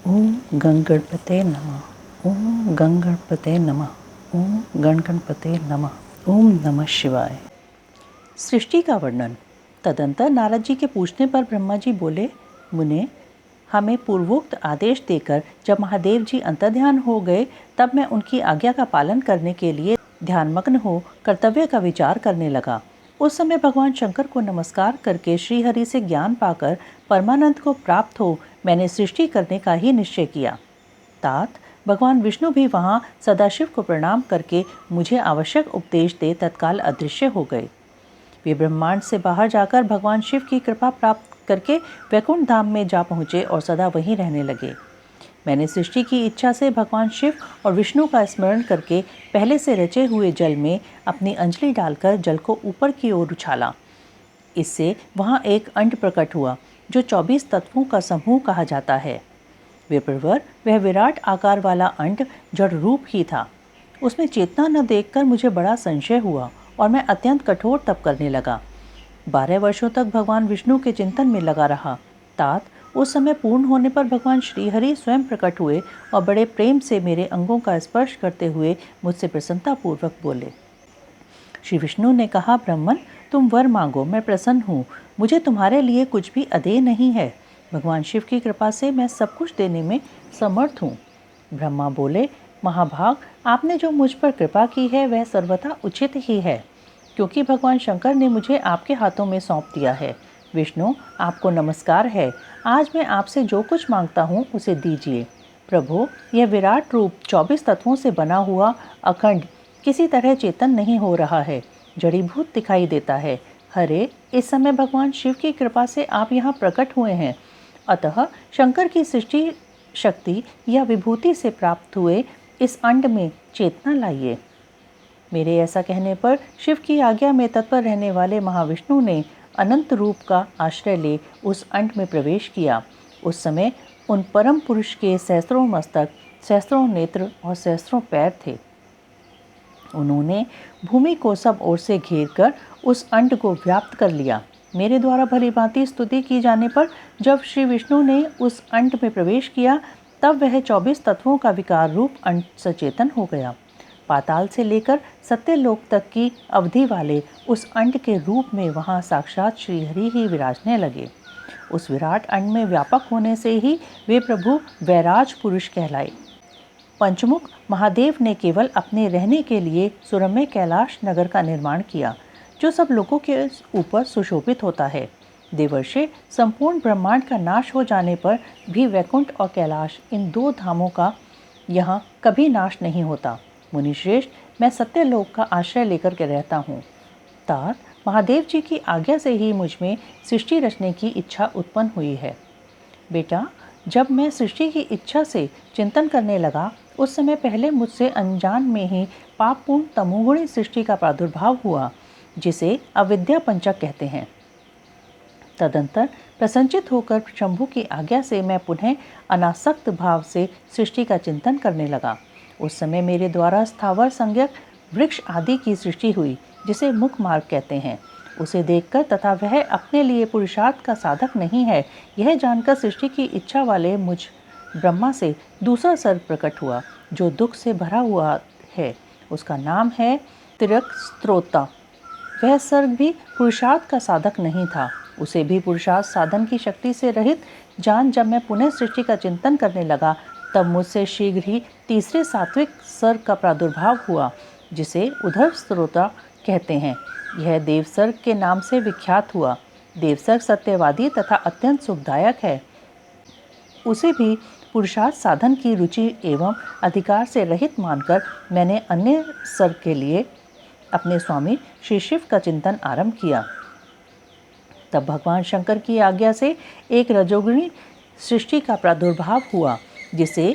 ओम गणगणपते नमः। ओम गणगणपते नमः। ओम गणगणपते नमः। ओम नमः शिवाय। सृष्टि का वर्णन। तदंतर नारद जी के पूछने पर ब्रह्मा जी बोले, मुने, हमें पूर्वोक्त आदेश देकर जब महादेव जी अंतर्ध्यान हो गए, तब मैं उनकी आज्ञा का पालन करने के लिए ध्यानमग्न हो कर्तव्य का विचार करने लगा। उस समय भगवान शंकर को नमस्कार करके श्रीहरि से ज्ञान पाकर परमानंद को प्राप्त हो मैंने सृष्टि करने का ही निश्चय किया। तात भगवान विष्णु भी वहां सदाशिव को प्रणाम करके मुझे आवश्यक उपदेश दे तत्काल अदृश्य हो गए। वे ब्रह्मांड से बाहर जाकर भगवान शिव की कृपा प्राप्त करके वैकुंठ धाम में जा पहुँचे और सदा वहीं रहने लगे। मैंने सृष्टि की इच्छा से भगवान शिव और विष्णु का स्मरण करके पहले से रचे हुए जल में अपनी अंजलि डालकर जल को ऊपर की ओर उछाला। इससे वहाँ एक अंड प्रकट हुआ जो 24 तत्वों का समूह कहा जाता है। विप्रवर वह विराट आकार वाला अंड जड़ रूप ही था। उसमें चेतना न देखकर मुझे बड़ा संशय हुआ और मैं अत्यंत कठोर तप करने लगा। 12 वर्षों तक भगवान विष्णु के चिंतन में लगा रहा। तात उस समय पूर्ण होने पर भगवान श्रीहरि स्वयं प्रकट हुए और बड़े प्रेम से मेरे अंगों का स्पर्श करते हुए मुझसे प्रसन्नता पूर्वक बोले। श्री विष्णु ने कहा, ब्राह्मण, तुम वर मांगो, मैं प्रसन्न हूँ। मुझे तुम्हारे लिए कुछ भी अदेय नहीं है। भगवान शिव की कृपा से मैं सब कुछ देने में समर्थ हूँ। ब्रह्मा बोले, महाभाग, आपने जो मुझ पर कृपा की है वह सर्वथा उचित ही है, क्योंकि भगवान शंकर ने मुझे आपके हाथों में सौंप दिया है। विष्णु, आपको नमस्कार है। आज मैं आपसे जो कुछ मांगता हूँ उसे दीजिए। प्रभु, यह विराट रूप 24 तत्वों से बना हुआ अखंड किसी तरह चेतन नहीं हो रहा है, जड़ीभूत दिखाई देता है। हरे, इस समय भगवान शिव की कृपा से आप यहाँ प्रकट हुए हैं, अतः शंकर की सृष्टि शक्ति या विभूति से प्राप्त हुए इस अंड में चेतना लाइए। मेरे ऐसा कहने पर शिव की आज्ञा में तत्पर रहने वाले महाविष्णु ने अनंत रूप का आश्रय ले उस अंड में प्रवेश किया। उस समय उन परम पुरुष के सहस्त्रों मस्तक, सहस्त्रों नेत्र और सहस्त्रों पैर थे। उन्होंने भूमि को सब ओर से घेर कर उस अंड को व्याप्त कर लिया। मेरे द्वारा भली भांति स्तुति की जाने पर जब श्री विष्णु ने उस अंड में प्रवेश किया, तब वह 24 तत्वों का विकार रूप अंड सचेतन हो गया। पाताल से लेकर सत्यलोक तक की अवधि वाले उस अंड के रूप में वहाँ साक्षात श्रीहरि ही विराजने लगे। उस विराट अंड में व्यापक होने से ही वे प्रभु वैराज पुरुष कहलाए। पंचमुख महादेव ने केवल अपने रहने के लिए सुरम्य कैलाश नगर का निर्माण किया, जो सब लोगों के ऊपर सुशोभित होता है। देवर्षि, संपूर्ण ब्रह्मांड का नाश हो जाने पर भी वैकुंठ और कैलाश, इन दो धामों का यहाँ कभी नाश नहीं होता। मुनिश्रेष्ठ, मैं सत्यलोक का आश्रय लेकर के रहता हूँ। तात महादेव जी की आज्ञा से ही मुझ में सृष्टि रचने की इच्छा उत्पन्न हुई है। बेटा, जब मैं सृष्टि की इच्छा से चिंतन करने लगा, उस समय पहले मुझसे अनजान में ही पापपूर्ण तमोगुणी सृष्टि का प्रादुर्भाव हुआ, जिसे अविद्या पंचक कहते हैं। तदंतर प्रसन्नचित होकर शंभु की आज्ञा से मैं पुनः अनासक्त भाव से सृष्टि का चिंतन करने लगा। उस समय मेरे द्वारा स्थावर संज्ञक वृक्ष आदि की सृष्टि हुई, जिसे मुख मार्ग कहते हैं। उसे देखकर तथा वह अपने लिए पुरुषार्थ का साधक नहीं है, यह जानकर सृष्टि की इच्छा वाले मुझ ब्रह्मा से दूसरा सर्ग प्रकट हुआ, जो दुख से भरा हुआ है। उसका नाम है तिरस्त्रोता। वह सर्ग भी पुरुषार्थ का साधक नहीं था। उसे भी पुरुषार्थ साधन की शक्ति से रहित जान जब मैं पुनः सृष्टि का चिंतन करने लगा, तब मुझसे शीघ्र ही तीसरे सात्विक सर्ग का प्रादुर्भाव हुआ, जिसे उधर स्त्रोता कहते हैं। यह देवसर्ग के नाम से विख्यात हुआ। देवसर्ग सत्यवादी तथा अत्यंत सुखदायक है। उसे भी पुरुषार्थ साधन की रुचि एवं अधिकार से रहित मानकर मैंने अन्य सर्ग के लिए अपने स्वामी श्री शिव का चिंतन आरंभ किया। तब भगवान शंकर की आज्ञा से एक रजोगुणी सृष्टि का प्रादुर्भाव हुआ, जिसे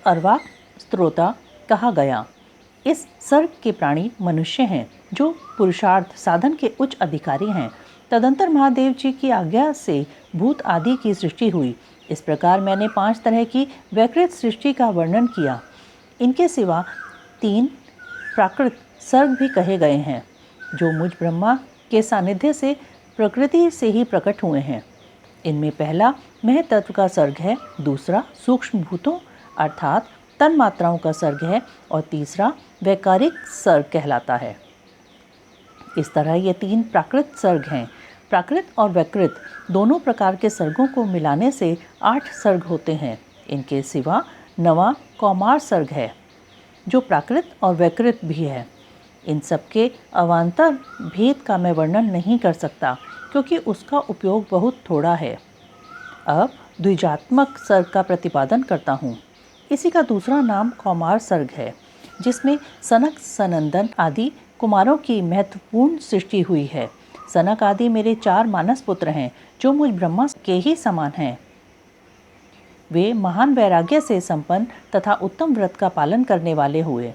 अर्वा स्त्रोता कहा गया। इस सर्ग के प्राणी मनुष्य हैं, जो पुरुषार्थ साधन के उच्च अधिकारी हैं। तदंतर महादेव जी की आज्ञा से भूत आदि की सृष्टि हुई। इस प्रकार मैंने 5 तरह की वैकृत सृष्टि का वर्णन किया। इनके सिवा 3 प्राकृत सर्ग भी कहे गए हैं, जो मुझ ब्रह्मा के सानिध्य से प्रकृति से ही प्रकट हुए हैं। इनमें पहला महतत्व का सर्ग है, दूसरा सूक्ष्म भूतों अर्थात तन मात्राओं का सर्ग है और तीसरा वैकारिक सर्ग कहलाता है। इस तरह ये 3 प्राकृत सर्ग हैं। प्राकृत और वैकृत दोनों प्रकार के सर्गों को मिलाने से 8 सर्ग होते हैं। इनके सिवा 9वां कौमार सर्ग है जो प्राकृत और वैकृत भी है। इन सबके अवान्तर भेद का मैं वर्णन नहीं कर सकता क्योंकि उसका उपयोग बहुत थोड़ा है। अब द्विजात्मक सर्ग का प्रतिपादन करता हूँ। इसी का दूसरा नाम कौमार सर्ग है, जिसमें सनक सनंदन आदि कुमारों की महत्वपूर्ण सृष्टि हुई है। सनक आदि मेरे 4 मानस पुत्र हैं जो मुझ ब्रह्मा के ही समान हैं। वे महान वैराग्य से संपन्न तथा उत्तम व्रत का पालन करने वाले हुए।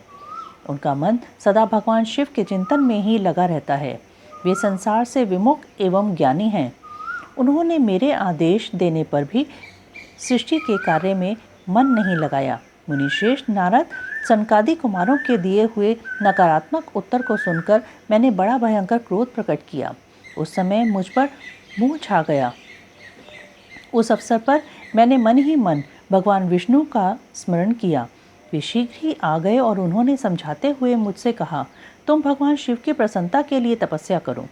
उनका मन सदा भगवान शिव के चिंतन में ही लगा रहता है। वे संसार से विमुख एवं ज्ञानी हैं। उन्होंने मेरे आदेश देने पर भी सृष्टि के कार्य में मन नहीं लगाया। मुनिश्रेष्ठ नारद सनकादि कुमारों के दिए हुए नकारात्मक उत्तर को सुनकर मैंने बड़ा भयंकर क्रोध प्रकट किया। उस समय मुझ पर मोह छा गया। उस अवसर पर मैंने मन ही मन भगवान विष्णु का स्मरण किया। वे शीघ्र ही आ गए और उन्होंने समझाते हुए मुझसे कहा, तुम भगवान शिव की प्रसन्नता के लिए तपस्या करो।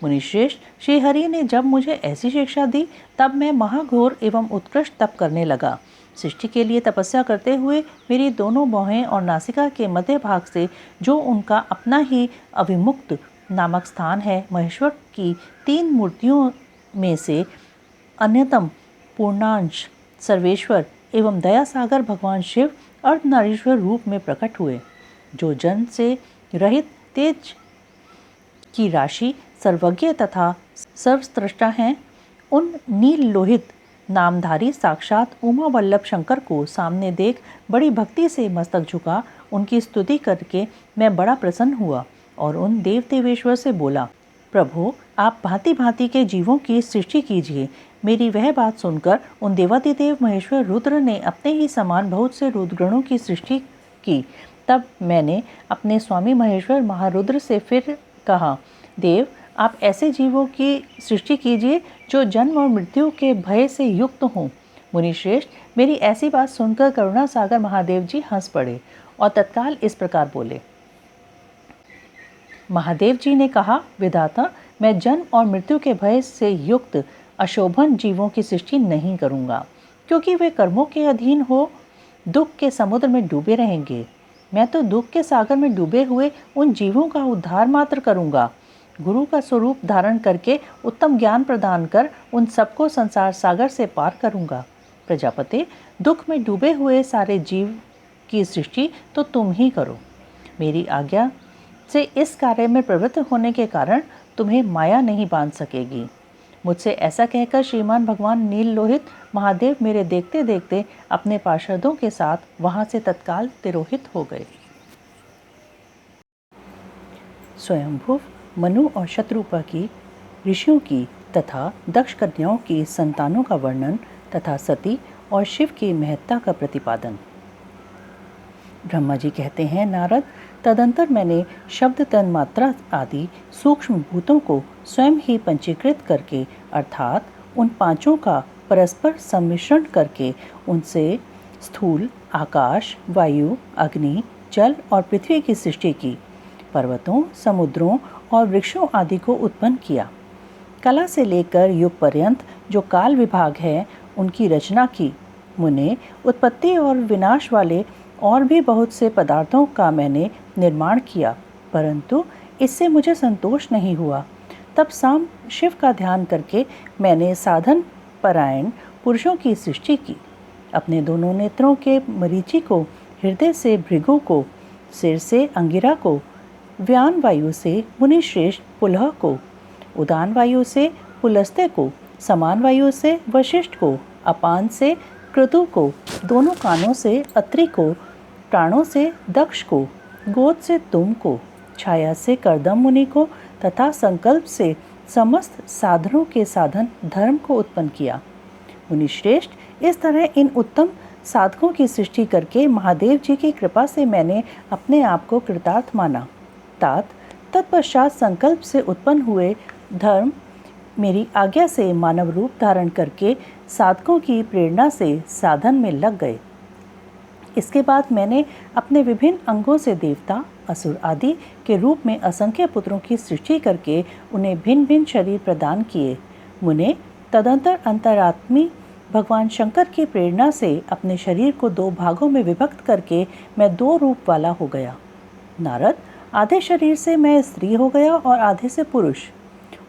मुनिश्रेष्ठ श्रीहरि ने जब मुझे ऐसी शिक्षा दी तब मैं महाघोर एवं उत्कृष्ट तप करने लगा। सृष्टि के लिए तपस्या करते हुए मेरी दोनों भौहें और नासिका के मध्य भाग से जो उनका अपना ही अविमुक्त नामक स्थान है, महेश्वर की 3 मूर्तियों में से अन्यतम पूर्णांश सर्वेश्वर एवं दया सागर भगवान शिव अर्धनारीश्वर रूप में प्रकट हुए, जो जन्म से रहित तेज की राशि सर्वज्ञ तथा सर्वस्त्रष्टा हैं। उन नील लोहित नामधारी साक्षात उमा वल्लभ शंकर को सामने देख बड़ी भक्ति से मस्तक झुका उनकी स्तुति करके मैं बड़ा प्रसन्न हुआ और उन देव देवेश्वर से बोला, प्रभु आप भांति भांति के जीवों की सृष्टि कीजिए। मेरी वह बात सुनकर उन देवादिदेव महेश्वर रुद्र ने अपने ही समान बहुत से रुद्रगणों की सृष्टि की। तब मैंने अपने स्वामी महेश्वर महारुद्र से फिर कहा, देव आप ऐसे जीवों की सृष्टि कीजिए जो जन्म और मृत्यु के भय से युक्त हों। मुनिश्रेष्ठ मेरी ऐसी बात सुनकर करुणा सागर महादेव जी हंस पड़े और तत्काल इस प्रकार बोले। महादेव जी ने कहा, विधाता मैं जन्म और मृत्यु के भय से युक्त अशोभन जीवों की सृष्टि नहीं करूँगा, क्योंकि वे कर्मों के अधीन हो दुख के समुद्र में डूबे रहेंगे। मैं तो दुख के सागर में डूबे हुए उन जीवों का उद्धार मात्र करूँगा। गुरु का स्वरूप धारण करके उत्तम ज्ञान प्रदान कर उन सबको संसार सागर से पार करूँगा। प्रजापति दुख में डूबे हुए सारे जीव की सृष्टि तो तुम ही करो। मेरी आज्ञा से इस कार्य में प्रवृत्त होने के कारण तुम्हें माया नहीं बांध सकेगी। मुझसे ऐसा कहकर श्रीमान भगवान नील लोहित महादेव मेरे देखते देखते अपने पार्षदों के साथ वहां से तत्काल तिरोहित हो गए। स्वयंभुव मनु और शत्रुपा की, ऋषियों की तथा दक्ष कन्याओं की संतानों का वर्णन तथा सती और शिव की महत्ता का प्रतिपादन। ब्रह्मा जी कहते हैं, नारद तदंतर मैंने शब्द तन मात्रा आदि सूक्ष्म भूतों को स्वयं ही पंचीकृत करके अर्थात उन 5 का परस्पर सम्मिश्रण करके उनसे स्थूल आकाश, वायु, अग्नि, जल और पृथ्वी की सृष्टि की। पर्वतों, समुद्रों और वृक्षों आदि को उत्पन्न किया। कला से लेकर युग पर्यंत जो काल विभाग है उनकी रचना की। मुने उत्पत्ति और विनाश वाले और भी बहुत से पदार्थों का मैंने निर्माण किया, परंतु इससे मुझे संतोष नहीं हुआ। तब शाम शिव का ध्यान करके मैंने साधन परायण पुरुषों की सृष्टि की। अपने दोनों नेत्रों के मरीचि को, हृदय से भृगु को, सिर से अंगिरा को, व्यान वायु से मुनिश्रेष्ठ पुलह को, उदान वायु से पुलस्त्य को, समान वायु से वशिष्ठ को, अपान से क्रतु को, दोनों कानों से अत्रि को, प्राणों से दक्ष को, गोद से तुम को, छाया से कर्दम मुनि को तथा संकल्प से समस्त साधनों के साधन धर्म को उत्पन्न किया। मुनिश्रेष्ठ इस तरह इन उत्तम साधकों की सृष्टि करके महादेव जी की कृपा से मैंने अपने आप को कृतार्थ माना। तात तत्पश्चात संकल्प से उत्पन्न हुए धर्म मेरी आज्ञा से मानव रूप धारण करके साधकों की प्रेरणा से साधन में लग गए। इसके बाद मैंने अपने विभिन्न अंगों से देवता, असुर आदि के रूप में असंख्य पुत्रों की सृष्टि करके उन्हें भिन्न भिन्न शरीर प्रदान किए। मुने तदंतर अंतरात्मी भगवान शंकर की प्रेरणा से अपने शरीर को 2 भागों में विभक्त करके मैं 2 रूप वाला हो गया। नारद, आधे शरीर से मैं स्त्री हो गया और आधे से पुरुष।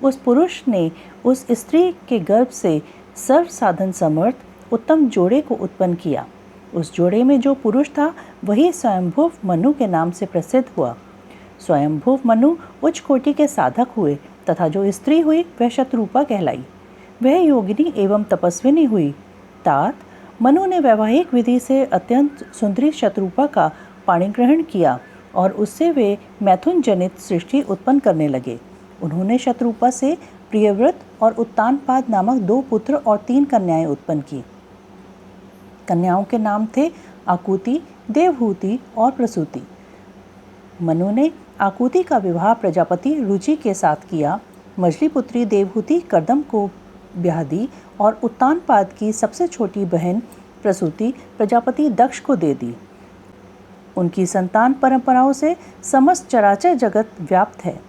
उस पुरुष ने उस स्त्री के गर्भ से सर्व साधन समर्थ उत्तम जोड़े को उत्पन्न किया। उस जोड़े में जो पुरुष था वही स्वयंभुव मनु के नाम से प्रसिद्ध हुआ। स्वयंभुव मनु उच्च कोटि के साधक हुए तथा जो स्त्री हुई वह शत्रुपा कहलाई। वह योगिनी एवं तपस्विनी हुई। तात मनु ने वैवाहिक विधि से अत्यंत सुंदरी शत्रुपा का पाणिग्रहण किया और उससे वे मैथुन जनित सृष्टि उत्पन्न करने लगे। उन्होंने शत्रुपा से प्रियव्रत और उत्तानपाद नामक 2 पुत्र और 3 कन्याएं उत्पन्न की। कन्याओं के नाम थे आकुति, देवहूति और प्रसूति। मनु ने आकुति का विवाह प्रजापति रुचि के साथ किया। मछली पुत्री देवहूति कर्दम को ब्याह दी और उत्तानपाद की सबसे छोटी बहन प्रसूति प्रजापति दक्ष को दे दी। उनकी संतान परंपराओं से समस्त चराचर जगत व्याप्त है।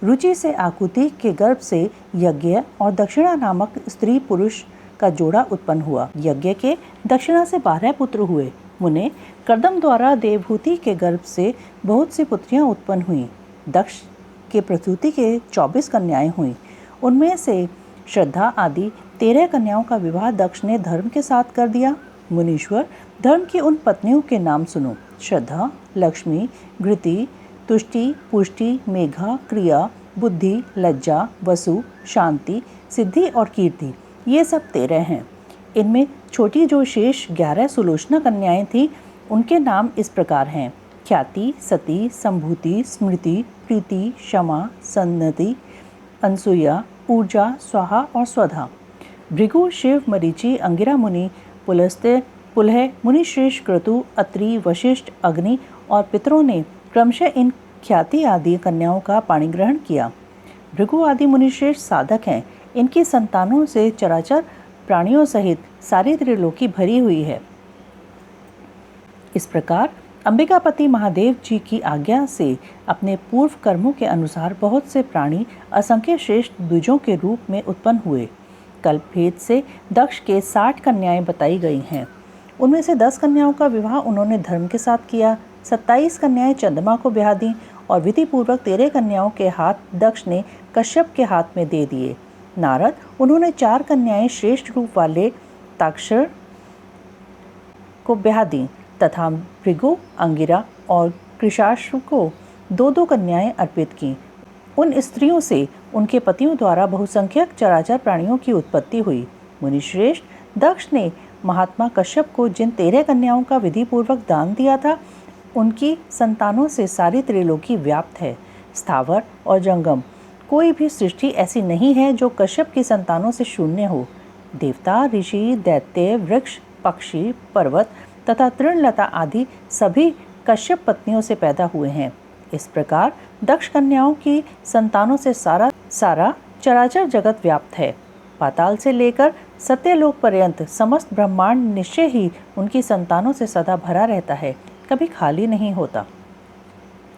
रुचि से आकुति के गर्भ से यज्ञ और दक्षिणा नामक स्त्री पुरुष का जोड़ा उत्पन्न हुआ। यज्ञ के दक्षिणा से 12 पुत्र हुए। मुने कर्दम द्वारा देवहूति के गर्भ से बहुत सी पुत्रियां उत्पन्न हुईं। दक्ष के प्रसूति के 24 कन्याएं हुईं। उनमें से श्रद्धा आदि 13 कन्याओं का विवाह दक्ष ने धर्म के साथ कर दिया। मुनीश्वर, धर्म की उन पत्नियों के नाम सुनो। श्रद्धा, लक्ष्मी, घृति, तुष्टि, पुष्टि, मेघा, क्रिया, बुद्धि, लज्जा, वसु, शांति, सिद्धि और कीर्ति, ये सब 13 हैं। इनमें छोटी जो शेष 11 सुलोचना कन्याएं थीं, उनके नाम इस प्रकार हैं: ख्याति, सती, संभूति, स्मृति, प्रीति, क्षमा, सन्नति, अनसुया, ऊर्जा, स्वाहा और स्वधा। भृगु, शिव, मरीचि, अंगिरा मुनि, पुलस्त्य, पुलह, मुनिश्रेष्ठ, क्रतु, अत्रि, वशिष्ठ, अग्नि और पितरों ने क्रमशः इन ख्याति आदि कन्याओं का पाणिग्रहण किया। भृगु आदि मुनिश्रेष्ठ साधक हैं। इनकी संतानों से चराचर प्राणियों सहित सारी त्रिलोकी भरी हुई है। इस प्रकार अंबिकापति महादेव जी की आज्ञा से अपने पूर्व कर्मों के अनुसार बहुत से प्राणी असंख्य श्रेष्ठ द्विजों के रूप में उत्पन्न हुए। कल्पभेद से दक्ष के 60 कन्याएं बताई गई हैं। उनमें से 10 कन्याओं का विवाह उन्होंने धर्म के साथ किया। 27 कन्याएं चंद्रमा को ब्याह दी और विधि पूर्वक 13 कन्याओं के हाथ दक्ष ने कश्यप के हाथ में दे दिए। नारद, उन्होंने 4 कन्याएं श्रेष्ठ रूप वाले ताक्षर को ब्याह दी तथा भृगु, अंगिरा और कृशाश्व को 2-2 कन्याएं अर्पित की। उन स्त्रियों से उनके पतियों द्वारा बहुसंख्यक चराचर प्राणियों की उत्पत्ति हुई। मुनिश्रेष्ठ, दक्ष ने महात्मा कश्यप को जिन 13 कन्याओं का विधि पूर्वक दान दिया था, उनकी संतानों से सारी त्रिलोकी व्याप्त है। स्थावर और जंगम कोई भी सृष्टि ऐसी नहीं है जो कश्यप की संतानों से शून्य हो। देवता, ऋषि, दैत्य, वृक्ष, पक्षी, पर्वत तथा तृणलता आदि सभी कश्यप पत्नियों से पैदा हुए हैं। इस प्रकार दक्ष कन्याओं की संतानों से सारा चराचर जगत व्याप्त है। पाताल से लेकर सत्यलोक पर्यंत समस्त ब्रह्मांड निश्चय ही उनकी संतानों से सदा भरा रहता है, कभी खाली नहीं होता।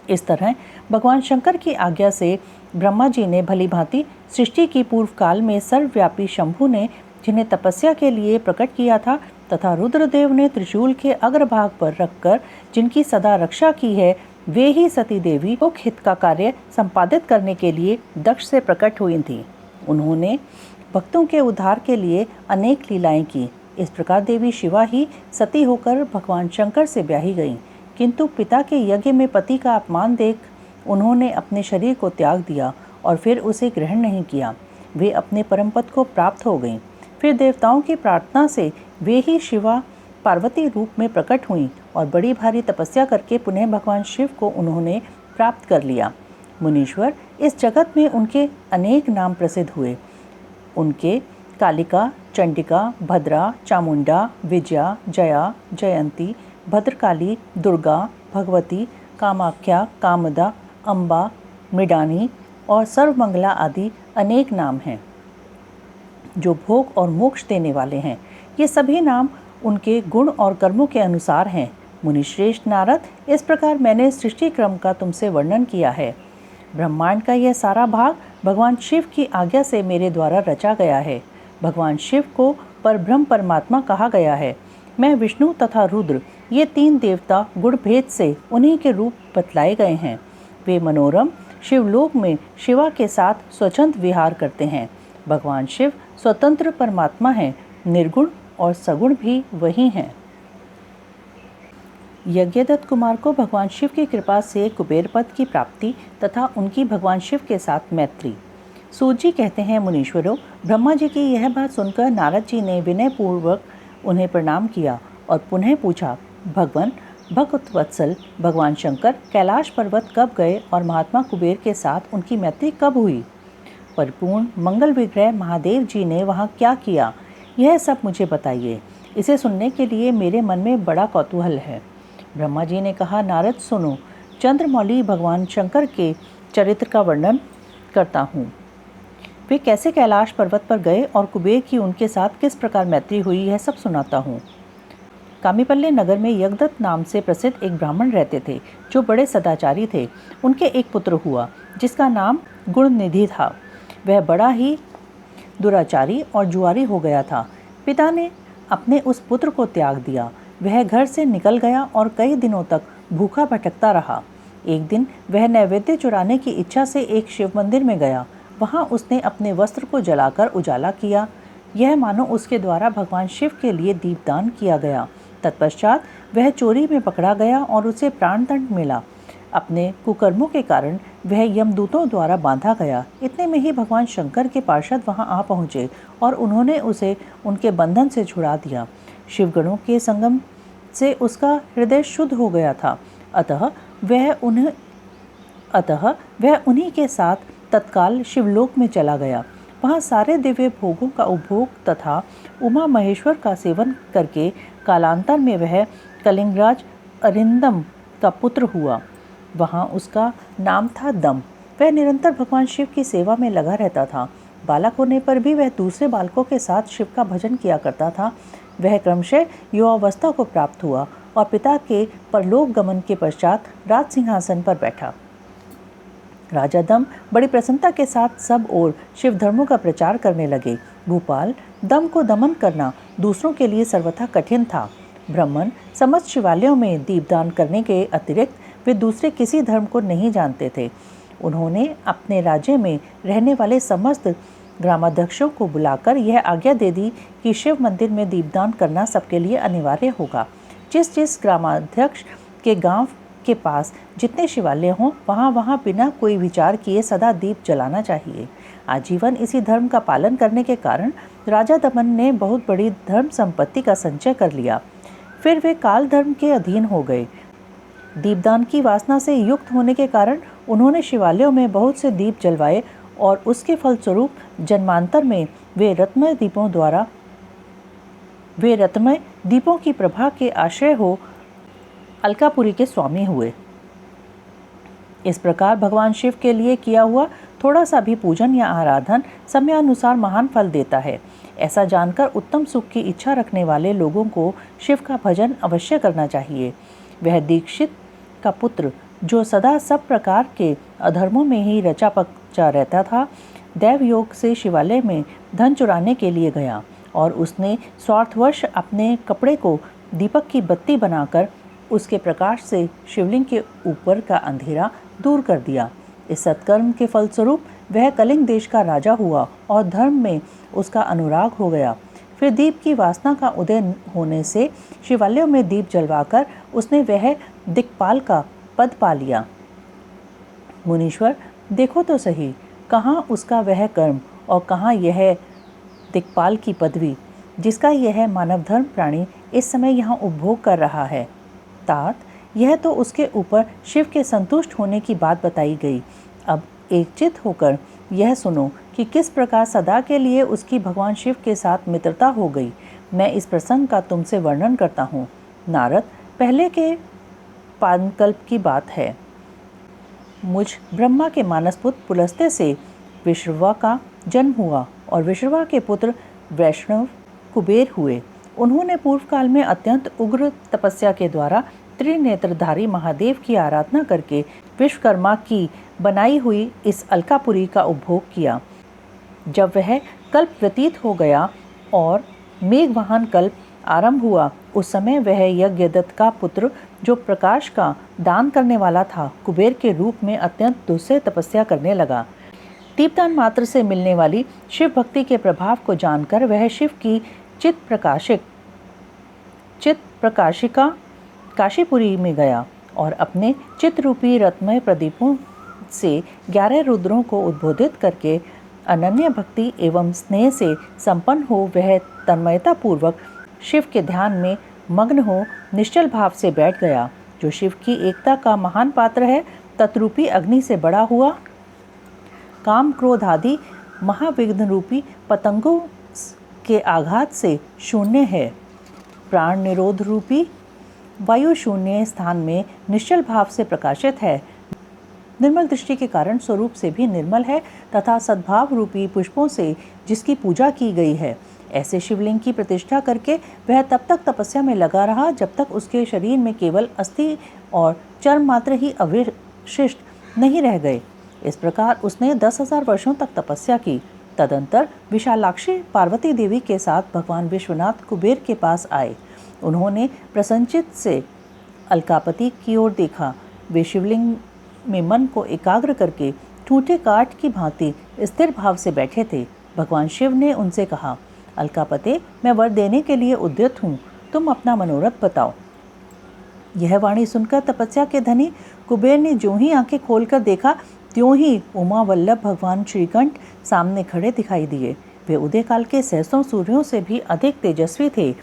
इस तरह भगवान शंकर की आज्ञा से ब्रह्मा जी ने भली भांति सृष्टि की पूर्व काल में सर्वव्यापी शंभु ने जिन्हें तपस्या के लिए प्रकट किया था तथा रुद्रदेव ने त्रिशूल के अग्रभाग पर रखकर जिनकी सदा रक्षा की है, वे ही सती देवी को हित का कार्य संपादित करने के लिए दक्ष से प्रकट हुई थीं। उन्होंने भक्तों के उद्धार के लिए अनेक लीलाएं की। इस प्रकार देवी शिवा ही सती होकर भगवान शंकर से ब्याही गईं, किंतु पिता के यज्ञ में पति का अपमान देख उन्होंने अपने शरीर को त्याग दिया और फिर उसे ग्रहण नहीं किया। वे अपने परम पद को प्राप्त हो गईं। फिर देवताओं की प्रार्थना से वे ही शिवा पार्वती रूप में प्रकट हुईं और बड़ी भारी तपस्या करके पुनः भगवान शिव को उन्होंने प्राप्त कर लिया। मुनीश्वर, इस जगत में उनके अनेक नाम प्रसिद्ध हुए। उनके कालिका, चंडिका, भद्रा, चामुंडा, विजया, जया, जयंती, भद्रकाली, दुर्गा, भगवती, कामाख्या, कामदा, अम्बा, मृडानी और सर्वमंगला आदि अनेक नाम हैं। जो भोग और मोक्ष देने वाले हैं। ये सभी नाम उनके गुण और कर्मों के अनुसार हैं। मुनिश्रेष्ठ नारद, इस प्रकार मैंने सृष्टि क्रम का तुमसे वर्णन किया है। ब्रह्मांड का यह सारा भाग भगवान शिव की आज्ञा से मेरे द्वारा रचा गया है। भगवान शिव को परब्रह्म परमात्मा कहा गया है। मैं विष्णु तथा रुद्र, ये 3 देवता गुण भेद से उन्हीं के रूप बतलाए गए हैं। वे मनोरम शिवलोक में शिवा के साथ स्वच्छंद विहार करते हैं। भगवान शिव स्वतंत्र परमात्मा हैं, निर्गुण और सगुण भी वही हैं। यज्ञदत्त कुमार को भगवान शिव की कृपा से कुबेर पद की प्राप्ति तथा उनकी भगवान शिव के साथ मैत्री। सूत जी कहते हैं, मुनीश्वरों, ब्रह्मा जी की यह बात सुनकर नारद जी ने विनय पूर्वक उन्हें प्रणाम किया और पुनः पूछा, भगवान भक्तवत्सल भगवान शंकर कैलाश पर्वत कब गए और महात्मा कुबेर के साथ उनकी मैत्री कब हुई? परिपूर्ण मंगल विग्रह महादेव जी ने वहाँ क्या किया, यह सब मुझे बताइए। इसे सुनने के लिए मेरे मन में बड़ा कौतूहल है। ब्रह्मा जी ने कहा, नारद सुनो, चंद्रमौली भगवान शंकर के चरित्र का वर्णन करता हूँ। वे कैसे कैलाश पर्वत पर गए और कुबेर की उनके साथ किस प्रकार मैत्री हुई, यह सब सुनाता हूँ। कामीपल्ले नगर में यज्ञदत्त नाम से प्रसिद्ध एक ब्राह्मण रहते थे, जो बड़े सदाचारी थे। उनके एक पुत्र हुआ, जिसका नाम गुणनिधि था। वह बड़ा ही दुराचारी और जुआरी हो गया था। पिता ने अपने उस पुत्र को त्याग दिया। वह घर से निकल गया और कई दिनों तक भूखा भटकता रहा। एक दिन वह नैवेद्य चुराने की इच्छा से एक शिव मंदिर में गया। वहाँ उसने अपने वस्त्र को जलाकर उजाला किया। यह मानो उसके द्वारा भगवान शिव के लिए दीपदान किया गया। तत्पश्चात वह चोरी में पकड़ा गया और उसे प्राणदंड मिला। अपने कुकर्मों के कारण वह यमदूतों द्वारा बांधा गया। इतने में ही भगवान शंकर के पार्षद वहां आ पहुंचे और उन्होंने उसे उनके बंधन से छुड़ा दिया। शिवगणों के संगम से उसका हृदय शुद्ध हो गया था। अतः वह उन्हीं के साथ तत्काल शिवलोक में चला गया। वहाँ सारे दिव्य भोगों का उपभोग तथा उमा महेश्वर का सेवन करके कालांतर में वह कलिंगराज अरिंदम का पुत्र हुआ। वहाँ उसका नाम था दम। वह निरंतर भगवान शिव की सेवा में लगा रहता था। बालक होने पर भी वह दूसरे बालकों के साथ शिव का भजन किया करता था। वह क्रमशः युवावस्था को प्राप्त हुआ और पिता के परलोक गमन के पश्चात राज सिंहासन पर बैठा। राजा दम बड़ी प्रसन्नता के साथ सब ओर शिव धर्मों का प्रचार करने लगे। भूपाल, दम को दमन करना दूसरों के लिए सर्वथा कठिन था। ब्राह्मण समस्त शिवालयों में दीपदान करने के अतिरिक्त वे दूसरे किसी धर्म को नहीं जानते थे। उन्होंने अपने राज्य में रहने वाले समस्त ग्रामाध्यक्षों को बुलाकर यह आज्ञा दे दी कि शिव मंदिर में दीपदान करना सबके लिए अनिवार्य होगा। जिस जिस ग्रामाध्यक्ष के गांव के पास जितने शिवालय हों, वहाँ बिना कोई विचार किए सदा दीप जलाना चाहिए। आजीवन इसी धर्म का पालन करने के कारण राजा दमन ने बहुत बड़ी धर्म संपत्ति का संचय कर लिया। फिर वे काल धर्म के अधीन हो गए। दीपदान की वासना से युक्त होने के कारण उन्होंने शिवालयों में बहुत से दीप जलवाए और उसके फलस्वरूप जन्मांतर में वे रत्नमय दीपों की प्रभा के आश्रय हो अलकापुरी के स्वामी हुए। इस प्रकार भगवान शिव के लिए किया हुआ थोड़ा सा भी पूजन या आराधन समयानुसार महान फल देता है। ऐसा जानकर उत्तम सुख की इच्छा रखने वाले लोगों को शिव का भजन अवश्य करना चाहिए। वह दीक्षित का पुत्र, जो सदा सब प्रकार के अधर्मों में ही रचा पचा रहता था, दैव योग से शिवालय में धन चुराने के लिए गया और उसने स्वार्थवश अपने कपड़े को दीपक की बत्ती बनाकर उसके प्रकाश से शिवलिंग के ऊपर का अंधेरा दूर कर दिया। इस सत्कर्म के फलस्वरूप वह कलिंग देश का राजा हुआ और धर्म में उसका अनुराग हो गया। फिर दीप की वासना का उदय होने से शिवालयों में दीप जलवाकर उसने वह दिक्पाल का पद पा लिया। मुनीश्वर, देखो तो सही, कहाँ उसका वह कर्म और कहाँ यह दिक्पाल की पदवी जिसका यह मानव धर्म प्राणी इस समय यहाँ उपभोग कर रहा है। तात, यह तो उसके ऊपर शिव के संतुष्ट होने की बात बताई गई। अब एकचित होकर यह सुनो कि किस प्रकार सदा के लिए उसकी भगवान शिव के साथ मित्रता हो गई। मैं इस प्रसंग का तुमसे वर्णन करता हूँ। नारद, पहले के पानकल्प की बात है। मुझ ब्रह्मा के मानसपुत्र पुलस्त्य से विश्रवा का जन्म हुआ और विश्रवा के पुत्र वैष्णव कुबेर हुए। उन्होंने पूर्व काल में अत्यंत उग्र तपस्या के द्वारा त्रिनेत्रधारी महादेव की आराधना करके विश्वकर्मा की बनाई हुई इस अलकापुरी का उपभोग किया। जब वह कल्प व्यतीत हो गया और मेघवाहन कल्प आरंभ हुआ, उस समय वह यज्ञदत्त का पुत्र, जो प्रकाश का दान करने वाला था, कुबेर के रूप में अत्यंत दुस्सह तपस्या करने लगा। दीपदान मात्र से मिलने वाली शिव भक्ति के प्रभाव को जानकर वह शिव की चित प्रकाशिका काशीपुरी में गया और अपने चित्रूपी रत्नमय प्रदीपों से 11 रुद्रों को उद्बोधित करके अनन्य भक्ति एवं स्नेह से संपन्न हो वह तन्मयता पूर्वक शिव के ध्यान में मग्न हो निश्चल भाव से बैठ गया। जो शिव की एकता का महान पात्र है, तत्रूपी अग्नि से बड़ा हुआ काम क्रोध आदि महाविघ्न रूपी पतंगों के आघात से शून्य है। प्राण निरोध रूपी वायु शून्य स्थान में निश्चल भाव से प्रकाशित है। निर्मल दृष्टि के कारण स्वरूप से भी निर्मल है तथा सद्भाव रूपी पुष्पों से जिसकी पूजा की गई है। ऐसे शिवलिंग की प्रतिष्ठा करके वह तब तक तपस्या में लगा रहा जब तक उसके शरीर में केवल अस्थि और चर्म मात्र ही अवशिष्ट नहीं रह गए। इस प्रकार उसने 10,000 वर्षों तक तपस्या की। तदंतर विशालाक्षी पार्वती देवी के साथ भगवान विश्वनाथ कुबेर के पास आए। उन्होंने प्रसन्नचित्त से अलकापति की ओर देखा। वे शिवलिंग में मन को एकाग्र करके टूटे काठ की भांति स्थिर भाव से बैठे थे। भगवान शिव ने उनसे कहा, अलकापते, मैं वर देने के लिए उद्यत हूँ, तुम अपना मनोरथ बताओ। यह वाणी सुनकर तपस्या के धनी कुबेर ने जो ही आंखें खोलकर देखा, त्यों ही उमा वल्लभ भगवान श्रीकंठ सामने खड़े दिखाई दिए। वे उदय काल के सहस्रों सूर्यों से भी अधिक तेजस्वी थे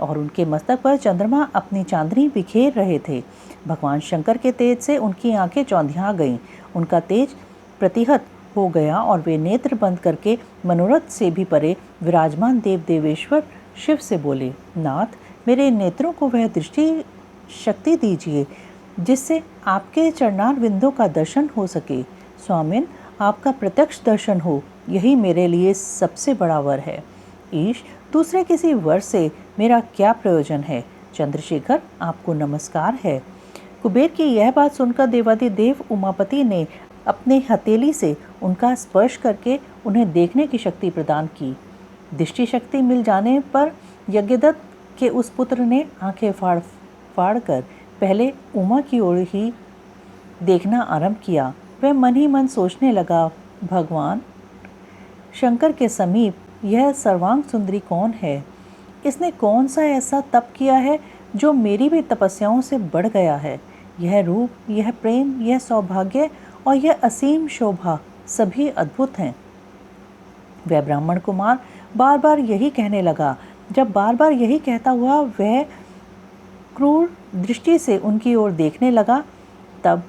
और उनके मस्तक पर चंद्रमा अपनी चांदनी बिखेर रहे थे। भगवान शंकर के तेज से उनकी आंखें चौंधिया गईं। उनका तेज प्रतिहत हो गया और वे नेत्र बंद करके मनोरथ से भी परे विराजमान देव देवेश्वर शिव से बोले, नाथ, मेरे नेत्रों को वह दृष्टि शक्ति दीजिए जिससे आपके चरणार बिंदों का दर्शन हो सके। स्वामिन, आपका प्रत्यक्ष दर्शन हो, यही मेरे लिए सबसे बड़ा वर है। ईश, दूसरे किसी वर से मेरा क्या प्रयोजन है। चंद्रशेखर, आपको नमस्कार है। कुबेर की यह बात सुनकर देवादिदेव उमापति ने अपने हथेली से उनका स्पर्श करके उन्हें देखने की शक्ति प्रदान की। दृष्टि शक्ति मिल जाने पर यज्ञदत्त के उस पुत्र ने आंखें फाड़ कर पहले उमा की ओर ही देखना आरंभ किया। वह मन ही मन सोचने लगा, भगवान शंकर के समीप यह सर्वांग सुंदरी कौन है? इसने कौन सा ऐसा तप किया है जो मेरी भी तपस्याओं से बढ़ गया है? यह रूप, यह प्रेम, यह सौभाग्य और यह असीम शोभा सभी अद्भुत हैं। वह ब्राह्मण कुमार बार बार यही कहने लगा। जब बार बार यही कहता हुआ वह क्रूर दृष्टि से उनकी ओर देखने लगा, तब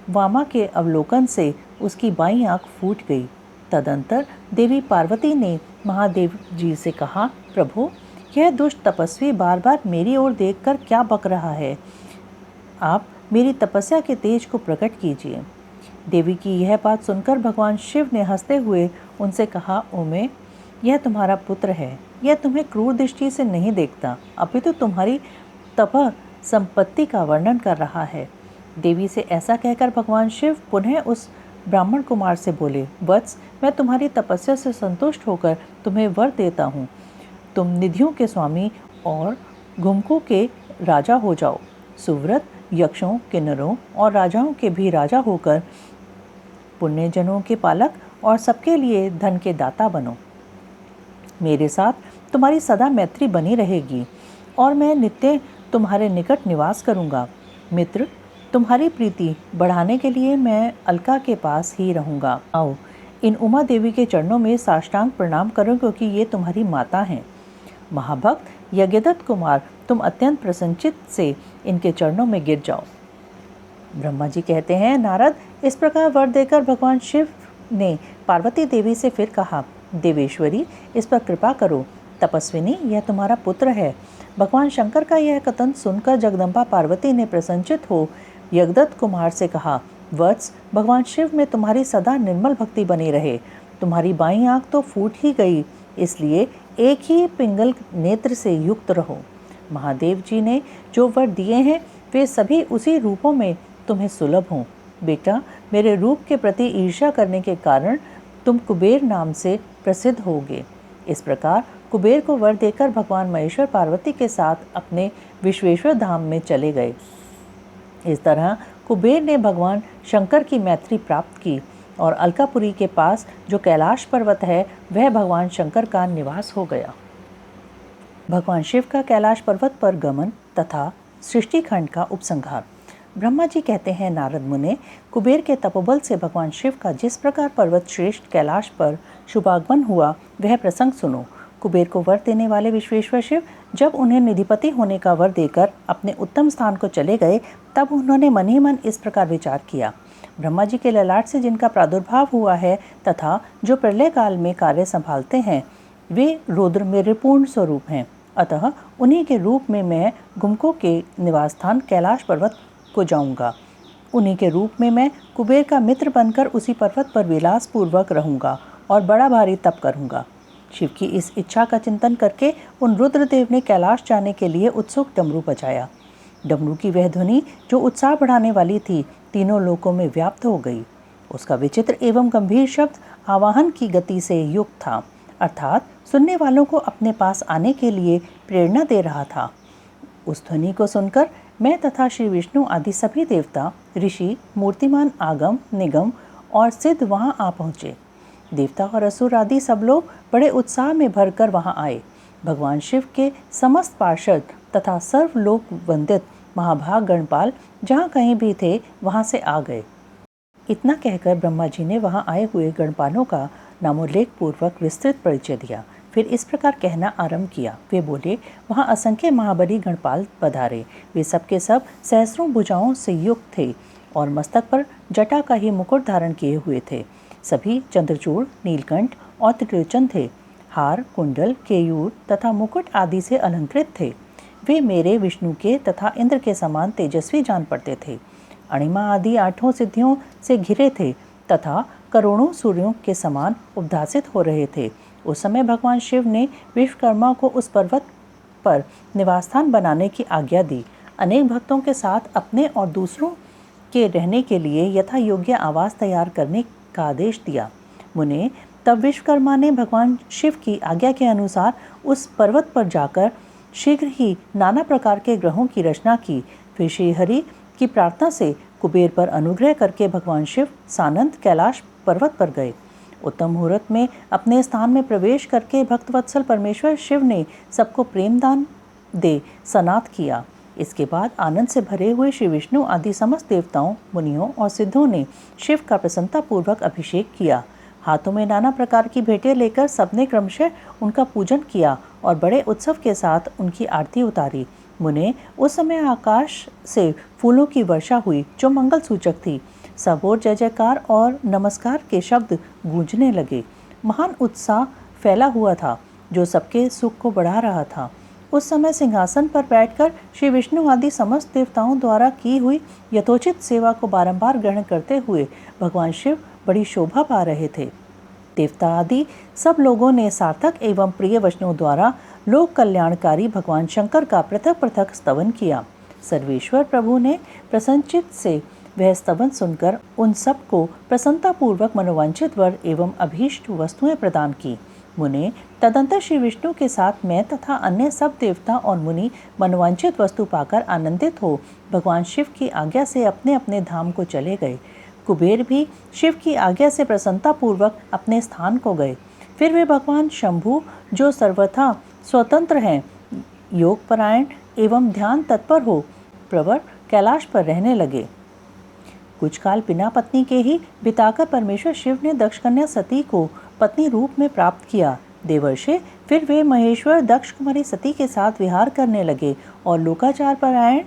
वामा के अवलोकन से उसकी बाईं आंख फूट गई। तदंतर देवी पार्वती ने महादेव जी से कहा, प्रभु, यह दुष्ट तपस्वी बार बार मेरी ओर देखकर क्या बक रहा है? आप मेरी तपस्या के तेज को प्रकट कीजिए। देवी की यह बात सुनकर भगवान शिव ने हंसते हुए उनसे कहा, उमे, यह तुम्हारा पुत्र है। यह तुम्हें क्रूर दृष्टि से नहीं देखता, अपितु तुम्हारी तप संपत्ति का वर्णन कर रहा है। देवी से ऐसा कहकर भगवान शिव पुनः उस ब्राह्मण कुमार से बोले, वत्स, मैं तुम्हारी तपस्या से संतुष्ट होकर तुम्हें वर देता हूँ। तुम निधियों के स्वामी और घुमकों के राजा हो जाओ। सुव्रत, यक्षों, किन्नरों और राजाओं के भी राजा होकर पुण्यजनों के पालक और सबके लिए धन के दाता बनो। मेरे साथ तुम्हारी सदा मैत्री बनी रहेगी और मैं नित्य तुम्हारे निकट निवास करूँगा। मित्र, तुम्हारी प्रीति बढ़ाने के लिए मैं अलका के पास ही रहूँगा। आओ, इन उमा देवी के चरणों में साष्टांग प्रणाम करो, क्योंकि ये तुम्हारी माता हैं। महाभक्त यज्ञदत्त कुमार, तुम अत्यंत प्रसन्नचित्त से इनके चरणों में गिर जाओ। ब्रह्मा जी कहते हैं, नारद, इस प्रकार वर देकर भगवान शिव ने पार्वती देवी से फिर कहा, देवेश्वरी, इस पर कृपा करो। तपस्विनी, यह तुम्हारा पुत्र है। भगवान शंकर का यह कथन सुनकर जगदम्बा पार्वती ने प्रसन्नचित्त हो यज्ञदत्त कुमार से कहा, वत्स, भगवान शिव में तुम्हारी सदा निर्मल भक्ति बनी रहे। तुम्हारी बाईं आंख तो फूट ही गई, इसलिए एक ही पिंगल नेत्र से युक्त रहो। महादेव जी ने जो वर दिए हैं वे सभी उसी रूपों में तुम्हें सुलभ हों। बेटा, मेरे रूप के प्रति ईर्ष्या करने के कारण तुम कुबेर नाम से प्रसिद्ध होगे। इस प्रकार कुबेर को वर देकर भगवान महेश्वर पार्वती के साथ अपने विश्वेश्वर धाम में चले गए। इस तरह कुबेर ने भगवान शंकर की मैत्री प्राप्त की और अलकापुरी के पास जो कैलाश पर्वत है वह भगवान शंकर का निवास हो गया। भगवान शिव का कैलाश पर्वत पर गमन तथा सृष्टि खंड का उपसंहार। ब्रह्मा जी कहते हैं, नारद मुने, कुबेर के तपोबल से भगवान शिव का जिस प्रकार पर्वत श्रेष्ठ कैलाश पर शुभागमन हुआ वह प्रसंग सुनो। कुबेर को वर देने वाले विश्वेश्वर शिव जब उन्हें निधिपति होने का वर देकर अपने उत्तम स्थान को चले गए तब उन्होंने मन ही मन इस प्रकार विचार किया, ब्रह्मा जी के ललाट से जिनका प्रादुर्भाव हुआ है तथा जो प्रलय काल में कार्य संभालते हैं वे रुद्र मेरे पूर्ण स्वरूप हैं, अतः उन्हीं के रूप में मैं गुमकों के निवास स्थान कैलाश पर्वत को जाऊंगा। उन्हीं के रूप में मैं कुबेर का मित्र बनकर उसी पर्वत पर विलास पूर्वक रहूंगा और बड़ा भारी तप करूंगा। शिव की इस इच्छा का चिंतन करके उन रुद्रदेव ने कैलाश जाने के लिए उत्सुक डमरू बजाया। डमरू की वह ध्वनि जो उत्साह बढ़ाने वाली थी तीनों लोकों में व्याप्त हो गई। उसका विचित्र एवं गंभीर शब्द आवाहन की गति से युक्त था, अर्थात सुनने वालों को अपने पास आने के लिए प्रेरणा दे रहा था। उस ध्वनि को सुनकर मैं तथा श्री विष्णु आदि सभी देवता, ऋषि, मूर्तिमान, आगम, निगम और सिद्ध वहां आ पहुँचे। देवता और असुर आदि सब लोग बड़े उत्साह में भरकर वहां आए। भगवान शिव के समस्त पार्षद तथा सर्वलोक वंदित महाभाग गणपाल जहाँ कहीं भी थे वहां से आ गए। इतना कहकर ब्रह्मा जी ने वहां आए हुए गणपालों का नामोल्लेख पूर्वक विस्तृत परिचय दिया। फिर इस प्रकार कहना आरंभ किया। वे बोले, वहाँ असंख्य महाबली गणपाल पधारे। वे सबके सब सहस्रों भुजाओं से युक्त थे और मस्तक पर जटा का ही मुकुट धारण किए हुए थे। सभी चंद्रचूड़, नीलकंठ और त्रिलोचन थे। हार, कुंडल, केयूर तथा मुकुट आदि से अलंकृत थे। वे मेरे विष्णु के तथा इंद्र के समान तेजस्वी जान पड़ते थे। अणिमा आदि 8 सिद्धियों से घिरे थे तथा करोड़ों सूर्यों के समान उद्भासित हो रहे थे। उस समय भगवान शिव ने विश्वकर्मा को उस पर्वत पर निवासस्थान बनाने की आज्ञा दी। अनेक भक्तों के साथ अपने और दूसरों के रहने के लिए यथा योग्य आवास तैयार करने का आदेश दिया। मुने, तब विश्वकर्मा ने भगवान शिव की आज्ञा के अनुसार उस पर्वत पर जाकर शीघ्र ही नाना प्रकार के ग्रहों की रचना की। फिर श्री हरि की प्रार्थना से कुबेर पर अनुग्रह करके भगवान शिव सानंद कैलाश पर्वत पर गए। उत्तम मुहूर्त में अपने स्थान में प्रवेश करके भक्तवत्सल परमेश्वर शिव ने सबको प्रेमदान दे सनात किया। इसके बाद आनंद से भरे हुए श्री विष्णु आदि समस्त देवताओं, मुनियों और सिद्धों ने शिव का प्रसन्नतापूर्वक अभिषेक किया। हाथों में नाना प्रकार की भेंटें लेकर सबने क्रमशः उनका पूजन किया और बड़े उत्सव के साथ उनकी आरती उतारी। मुने, उस समय आकाश से फूलों की वर्षा हुई जो मंगल सूचक थी। सब ओर जय जयकार और नमस्कार के शब्द गूंजने लगे। महान उत्साह फैला हुआ था जो सबके सुख को बढ़ा रहा था। उस समय सिंहासन पर बैठकर श्री विष्णु आदि समस्त देवताओं द्वारा की हुई यथोचित सेवा को बारंबार ग्रहण करते हुए भगवान शिव बड़ी शोभा पा रहे थे। देवता आदि सब लोगों ने सार्थक एवं प्रिय वचनों द्वारा लोक कल्याणकारी भगवान शंकर का पृथक पृथक स्तवन किया। सर्वेश्वर प्रभु ने प्रसन्नचित्त से वह स्तवन सुनकर उन सबको प्रसन्नतापूर्वक मनोवांछित वर एवं अभीष्ट वस्तुएं प्रदान की। मुने, तदंतर श्री विष्णु के साथ मैं तथा अन्य सब देवता और मुनि मनोवांछित वस्तु पाकर आनंदित हो भगवान शिव की आज्ञा से अपने अपने धाम को चले गए। कुबेर भी शिव की आज्ञा से प्रसन्नतापूर्वक अपने स्थान को गए। फिर वे भगवान शंभु जो सर्वथा स्वतंत्र हैं, योगपरायण एवं ध्यान तत्पर हो प्रवर कैलाश पर रहने लगे। कुछ काल बिना पत्नी के ही बिताकर परमेश्वर शिव ने दक्ष कन्या सती को पत्नी रूप में प्राप्त किया। देवर्षि फिर वे महेश्वर दक्ष कुमारी सती के साथ विहार करने लगे और लोकाचार परायण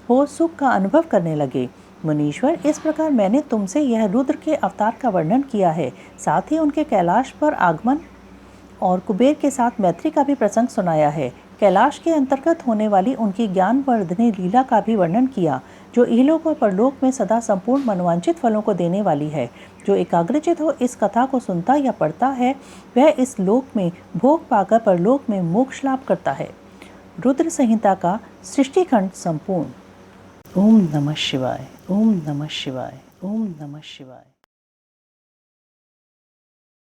हो सुख का अनुभव करने लगे। मुनीश्वर, इस प्रकार मैंने तुमसे यह रुद्र के अवतार का वर्णन किया है, साथ ही उनके कैलाश पर आगमन और कुबेर के साथ मैत्री का भी प्रसंग सुनाया है। कैलाश के अंतर्गत होने वाली उनकी ज्ञानवर्धनी लीला का भी वर्णन किया। जो इहलोक और परलोक में सदा संपूर्ण मनोवांछित फलों को देने वाली है। जो एकाग्रचित हो इस कथा को सुनता या पढ़ता है वह इस लोक में भोग पाकर परलोक में मोक्ष लाभ करता है। रुद्र संहिता का सृष्टिखंड संपूर्ण। ओम नमः शिवाय, ओम नमः शिवाय, ओम नमः शिवाय।